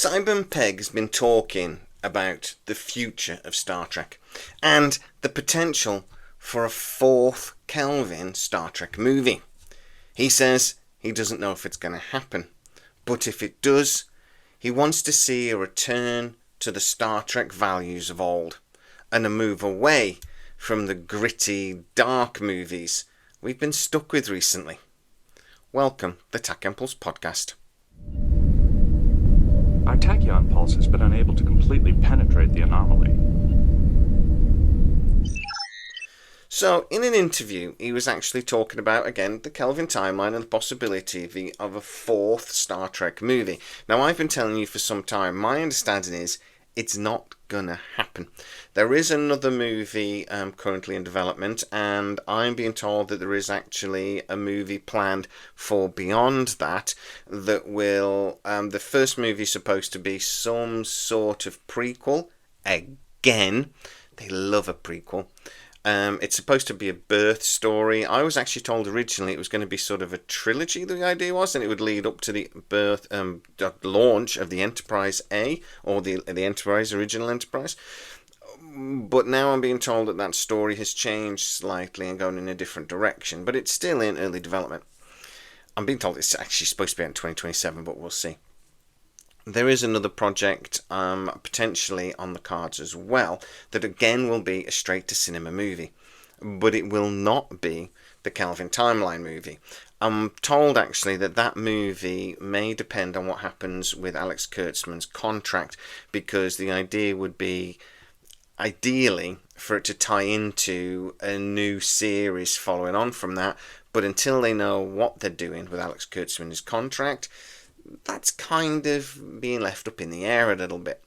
Simon Pegg has been talking about the future of Star Trek and the potential for a fourth Kelvin Star Trek movie. He says he doesn't know if it's going to happen, but if it does, he wants to see a return to the Star Trek values of old and a move away from the gritty, dark movies we've been stuck with recently. Welcome to the Tachyon podcast. Our Tachyon pulse has been unable to completely penetrate the anomaly. So, in an interview, he was actually talking about, again, the Kelvin timeline and the possibility of a fourth Star Trek movie. Now, I've been telling you for some time, my understanding is it's not gonna happen. There is another movie currently in development, and I'm being told that there is actually a movie planned for beyond that will, the first movie is supposed to be some sort of prequel. Again, they love a prequel. It's supposed to be a birth story. I was actually told originally it was going to be sort of a trilogy, the idea was, and it would lead up to the the launch of the Enterprise A, or the Enterprise, original Enterprise. But now I'm being told that that story has changed slightly and gone in a different direction, but it's still in early development. I'm being told it's actually supposed to be out in 2027, but we'll see. There is another project potentially on the cards as well that again will be a straight-to-cinema movie, but it will not be the Kelvin Timeline movie. I'm told actually that movie may depend on what happens with Alex Kurtzman's contract, because the idea would be ideally for it to tie into a new series following on from that, but until they know what they're doing with Alex Kurtzman's contract, that's kind of being left up in the air a little bit.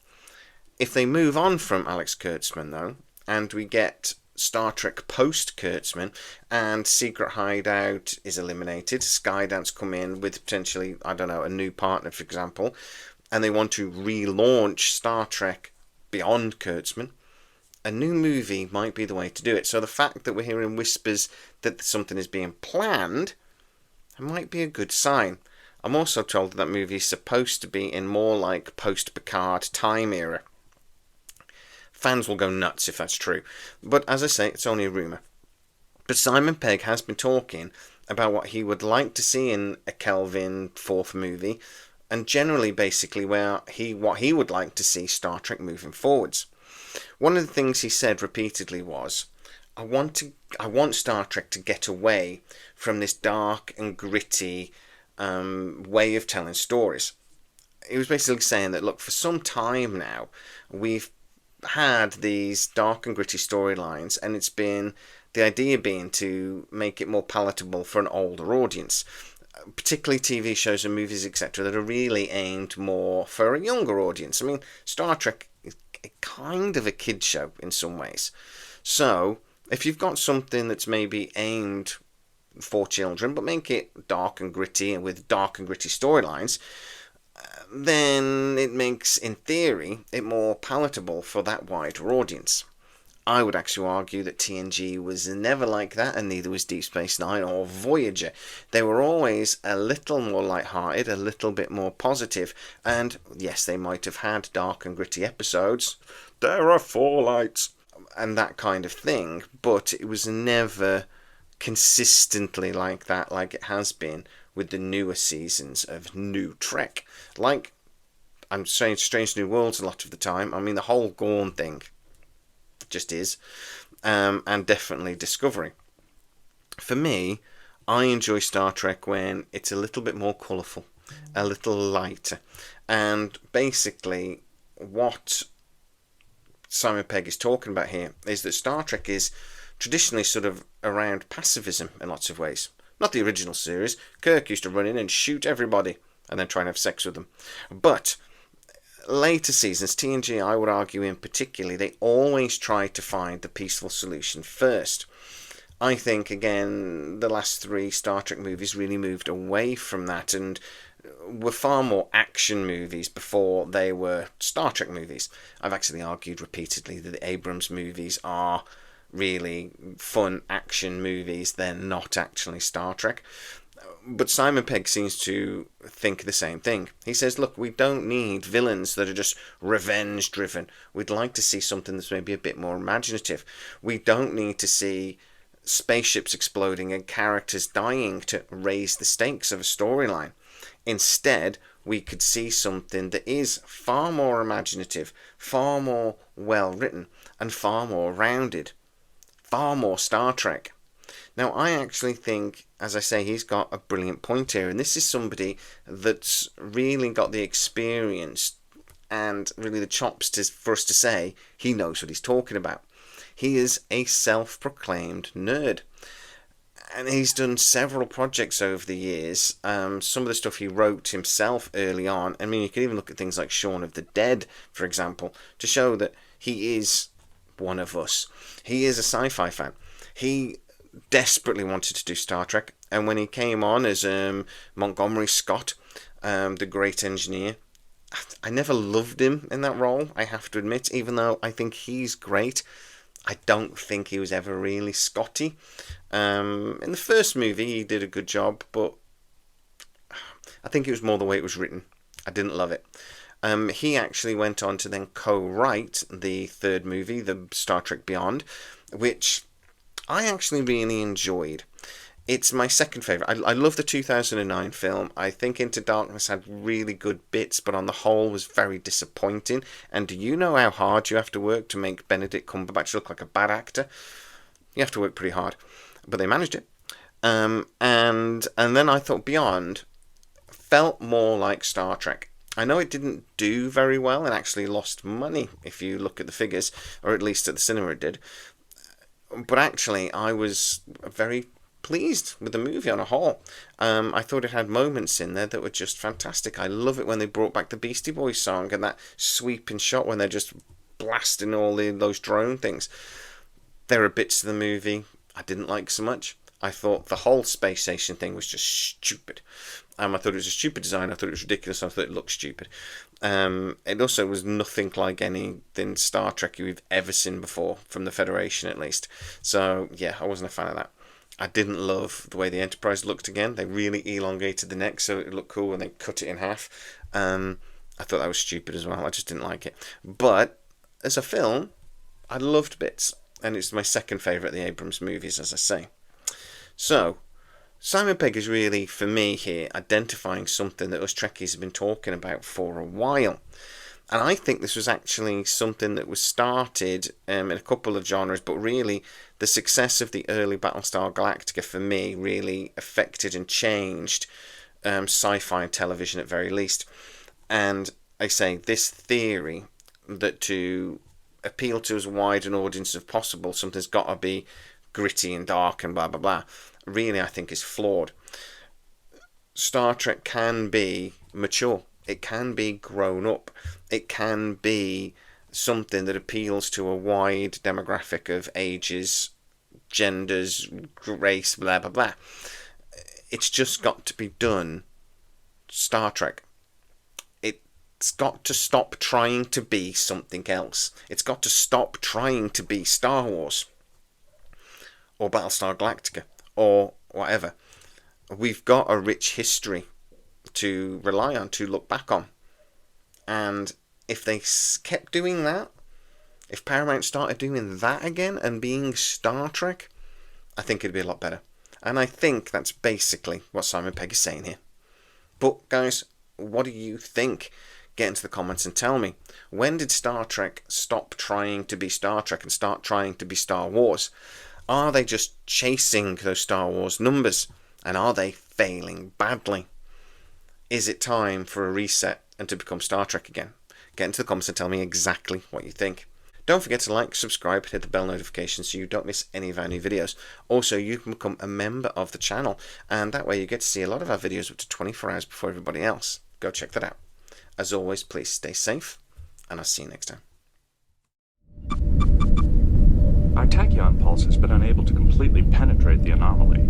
If they move on from Alex Kurtzman, though, and we get Star Trek post-Kurtzman, and Secret Hideout is eliminated, Skydance come in with potentially, a new partner, for example, and they want to relaunch Star Trek beyond Kurtzman, a new movie might be the way to do it. So the fact that we're hearing whispers that something is being planned, it might be a good sign. I'm also told that movie is supposed to be in more like post-Picard time era. Fans will go nuts if that's true. But as I say, it's only a rumour. But Simon Pegg has been talking about what he would like to see in a Kelvin fourth movie, and generally basically what he would like to see Star Trek moving forwards. One of the things he said repeatedly was, I want Star Trek to get away from this dark and gritty way of telling stories. He was basically saying that, look, for some time now, we've had these dark and gritty storylines, and it's been the idea being to make it more palatable for an older audience, particularly TV shows and movies, etc., that are really aimed more for a younger audience. I mean, Star Trek is kind of a kid show in some ways. So, if you've got something that's maybe aimed for children, but make it dark and gritty and with dark and gritty storylines, then it makes, in theory, it more palatable for that wider audience. I would actually argue that TNG was never like that, and neither was Deep Space Nine or Voyager. They were always a little more light-hearted, a little bit more positive, and yes, they might have had dark and gritty episodes. There are four lights, and that kind of thing, but it was never consistently like that, like it has been with the newer seasons of New Trek. Like, I'm saying Strange New Worlds a lot of the time. I mean, the whole Gorn thing just is. And definitely Discovery. For me, I enjoy Star Trek when it's a little bit more colourful, a little lighter. And basically, what Simon Pegg is talking about here is that Star Trek is traditionally sort of around pacifism in lots of ways. Not the original series. Kirk used to run in and shoot everybody and then try and have sex with them. But later seasons, TNG, I would argue in particular, they always try to find the peaceful solution first. I think, again, the last three Star Trek movies really moved away from that and were far more action movies before they were Star Trek movies. I've actually argued repeatedly that the Abrams movies are really fun action movies. They're not actually Star Trek. But Simon Pegg seems to think the same thing. He says, look, we don't need villains that are just revenge driven. We'd like to see something that's maybe a bit more imaginative. We don't need to see spaceships exploding and characters dying to raise the stakes of a storyline. Instead, we could see something that is far more imaginative, far more well written, and far more rounded. Far more Star Trek. Now, I actually think, as I say, he's got a brilliant point here, and this is somebody that's really got the experience and really the chops for us to say he knows what he's talking about. He is a self-proclaimed nerd, and he's done several projects over the years. Some of the stuff he wrote himself early on. I mean, you can even look at things like Shaun of the Dead, for example, to show that he is one of us. He is a sci-fi fan. He desperately wanted to do Star Trek, and when he came on as Montgomery Scott, the great engineer, I never loved him in that role, I have to admit, even though I think he's great. I don't think he was ever really Scotty. In the first movie he did a good job, but I think it was more the way it was written. I didn't love it. He actually went on to then co-write the third movie, the Star Trek Beyond, which I actually really enjoyed. It's my second favourite. I love the 2009 film. I think Into Darkness had really good bits, but on the whole was very disappointing. And do you know how hard you have to work to make Benedict Cumberbatch look like a bad actor? You have to work pretty hard. But they managed it. And then I thought Beyond felt more like Star Trek. I know it didn't do very well and actually lost money if you look at the figures, or at least at the cinema it did. But actually, I was very pleased with the movie on a whole. I thought it had moments in there that were just fantastic. I love it when they brought back the Beastie Boys song and that sweeping shot when they're just blasting all those drone things. There are bits of the movie I didn't like so much. I thought the whole space station thing was just stupid. I thought it was a stupid design. I thought it was ridiculous. I thought it looked stupid. It also was nothing like anything Star Trek we've ever seen before, from the Federation at least. So, yeah, I wasn't a fan of that. I didn't love the way the Enterprise looked again. They really elongated the neck so it looked cool when they cut it in half. I thought that was stupid as well. I just didn't like it. But as a film, I loved bits. And it's my second favourite of the Abrams movies, as I say. So, Simon Pegg is really, for me here, identifying something that us Trekkies have been talking about for a while. And I think this was actually something that was started in a couple of genres, but really the success of the early Battlestar Galactica, for me, really affected and changed sci-fi and television at very least. And I say this theory that to appeal to as wide an audience as possible, something's got to be gritty and dark and blah, blah, blah, really I think is flawed. Star Trek can be mature. It can be grown up. It can be something that appeals to a wide demographic of ages, genders, race, blah, blah, blah. It's just got to be done Star Trek. It's got to stop trying to be something else. It's got to stop trying to be Star Wars or Battlestar Galactica or whatever. We've got a rich history to rely on, to look back on. And if they kept doing that, if Paramount started doing that again and being Star Trek, I think it'd be a lot better. And I think that's basically what Simon Pegg is saying here. But guys, what do you think? Get into the comments and tell me. When did Star Trek stop trying to be Star Trek and start trying to be Star Wars? Are they just chasing those Star Wars numbers? And are they failing badly? Is it time for a reset and to become Star Trek again? Get into the comments and tell me exactly what you think. Don't forget to like, subscribe, hit the bell notification so you don't miss any of our new videos. Also, you can become a member of the channel, and that way you get to see a lot of our videos up to 24 hours before everybody else. Go check that out. As always, please stay safe, and I'll see you next time. Our tachyon pulse has been unable to completely penetrate the anomaly.